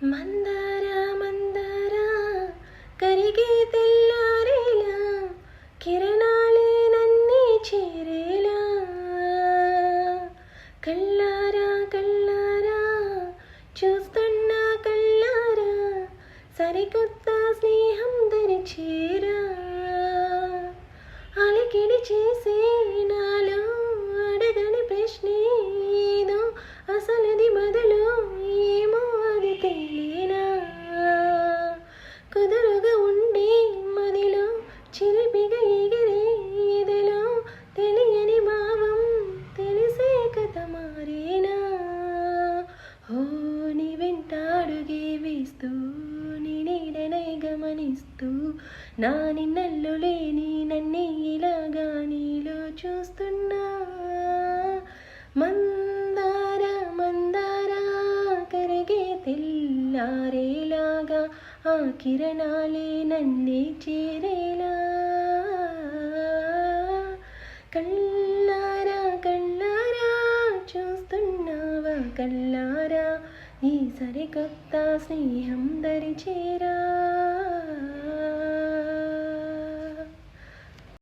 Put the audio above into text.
మందార మందార కరిగే తెల్లారేలా కిరణాలే నన్నే చేరేలా కళ్ళారా కళ్ళారా చూస్తున్నా కళ్ళారా సరికొత్త స్నేహం దరిచేరా అలికిడి చేసే నాలో అడగని ప్రశ్నే ఏదో అసలది మొదలు ఏమో అది తేలేనా కుదురుగా ఉండే మదిలో చిలిపిగా ఎగిరే ఎదలో తెలియని భావం తెలిసే కథ మారేనా ఓ నీ వెంటాడుగే వేస్తూ నీ నీడనై గమనిస్తూ నా నిన్నల్లో లేని నన్నే ఇలాగా నీలో చూస్తున్నా మందార మందార కరిగే తెల్లారేలాగా ఆ కిరణాలే నన్నే చేరేలా కళ్ళారా కళ్ళారా చూస్తున్నావా కళ్ళారా ఈ సరికొత్త స్నేహం దరిచేరా.